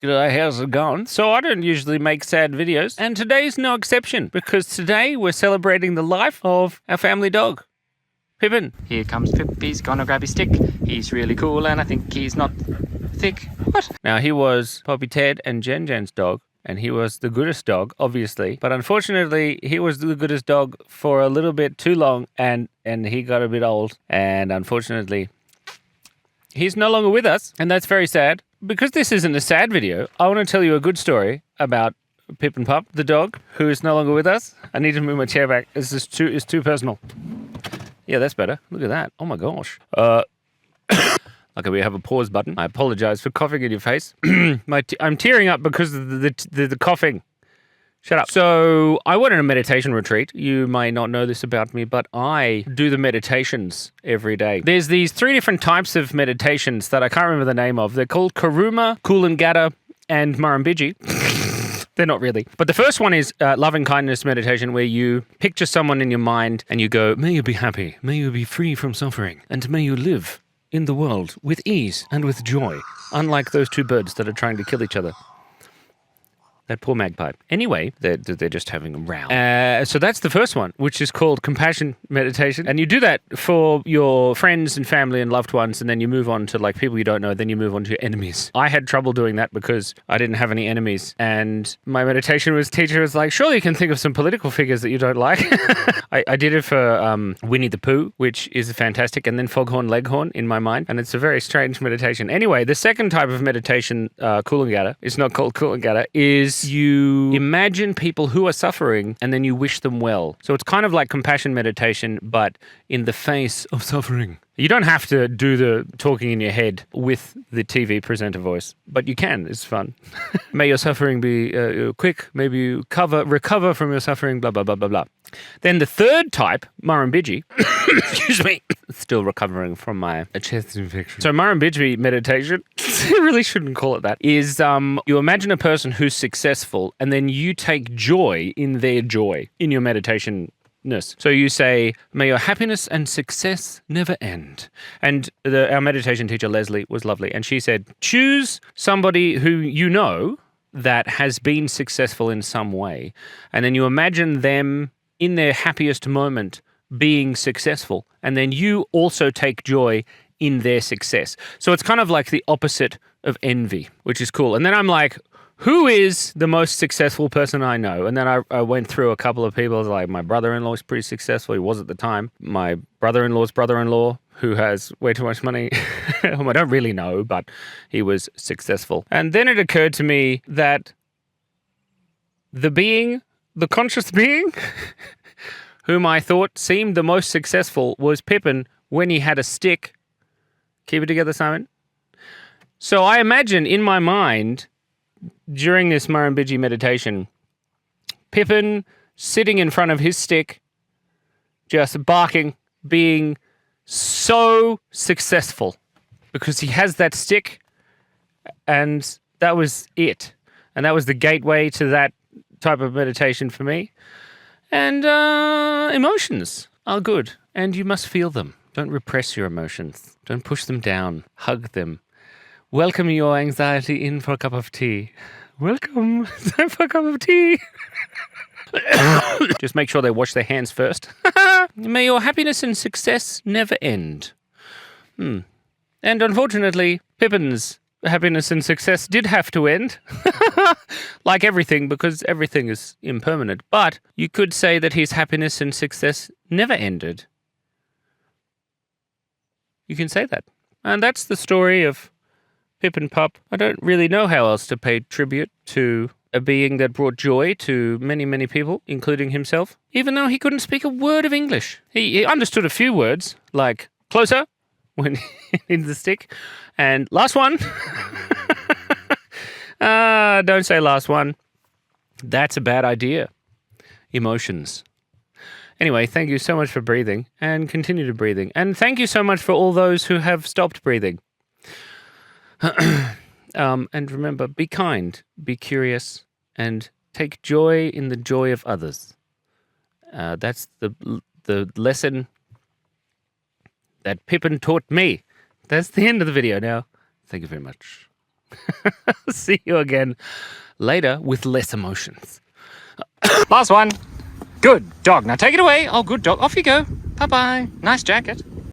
G'day, how's it going? So I don't usually make sad videos, and today's no exception, because today we're celebrating the life of our family dog, Pippin. Here comes Pip, he's gonna grab his stick. He's really cool and I think he's not thick. What? Now, he was Poppy Ted and Jen Jen's dog, and he was the goodest dog, obviously. But unfortunately, he was the goodest dog for a little bit too long, and he got a bit old. And unfortunately, he's no longer with us, and that's very sad. Because this isn't a sad video, I want to tell you a good story about Pippin Pup, the dog, who is no longer with us. I need to move my chair back. It's too personal. Yeah, that's better. Look at that. Oh my gosh. Okay, we have a pause button. I apologize for coughing in your face. I'm tearing up because of the coughing. Shut up. So I went on a meditation retreat. You may not know this about me, but I do the meditations every day. There's these 3 different types of meditations that I can't remember the name of. They're called Karuma, Coolangatta, and Murrumbidgee. They're not really. But the first one is loving kindness meditation, where you picture someone in your mind and you go, may you be happy, may you be free from suffering, and may you live in the world with ease and with joy, unlike those 2 birds that are trying to kill each other. That poor magpie. Anyway, they're just having a row. So that's the first one, which is called compassion meditation. And you do that for your friends and family and loved ones, and then you move on to like people you don't know, then you move on to your enemies. I had trouble doing that because I didn't have any enemies. And my meditation teacher was like, surely you can think of some political figures that you don't like. I did it for Winnie the Pooh, which is fantastic, and then Foghorn Leghorn in my mind. And it's a very strange meditation. Anyway, the second type of meditation, Coolangatta, it's not called Coolangatta, is you imagine people who are suffering and then you wish them well. So it's kind of like compassion meditation, but in the face of suffering. You don't have to do the talking in your head with the TV presenter voice, but you can. It's fun. May your suffering be quick. Maybe you recover from your suffering, blah, blah, blah, blah, blah. Then the third type, Murrumbidgee, excuse me, still recovering from my chest infection. So Murrumbidgee meditation, I really shouldn't call it that, is you imagine a person who's successful and then you take joy in their joy in your meditation. So you say, may your happiness and success never end. And our meditation teacher, Leslie, was lovely. And she said, choose somebody who you know that has been successful in some way. And then you imagine them in their happiest moment being successful. And then you also take joy in their success. So it's kind of like the opposite of envy, which is cool. And then I'm like, who is the most successful person I know? And then I went through a couple of people, like my brother-in-law is pretty successful. He was at the time. My brother-in-law's brother-in-law, who has way too much money, whom I don't really know, but he was successful. And then it occurred to me that the conscious being, whom I thought seemed the most successful was Pippin when he had a stick. Keep it together, Simon. So I imagine in my mind, during this Murrumbidgee meditation, Pippin sitting in front of his stick, just barking, being so successful because he has that stick, and that was it. And that was the gateway to that type of meditation for me. And emotions are good, and you must feel them. Don't repress your emotions. Don't push them down. Hug them. Welcome your anxiety in for a cup of tea. Welcome. Time for a cup of tea. Just make sure they wash their hands first. May your happiness and success never end. And unfortunately, Pippin's happiness and success did have to end. Like everything, because everything is impermanent. But you could say that his happiness and success never ended. You can say that. And that's the story of Pippin Pup. I don't really know how else to pay tribute to a being that brought joy to many, many people, including himself, even though he couldn't speak a word of English. He understood a few words, like closer, when he needs the stick, and last one. Don't say last one. That's a bad idea. Emotions. Anyway, thank you so much for breathing, and continue to breathing. And thank you so much for all those who have stopped breathing. And remember, be kind, be curious, and take joy in the joy of others. That's the lesson that Pippin taught me. That's the end of the video now. Thank you very much. See you again later with less emotions. Last one. Good dog. Now take it away. Oh, good dog. Off you go. Bye-bye. Nice jacket.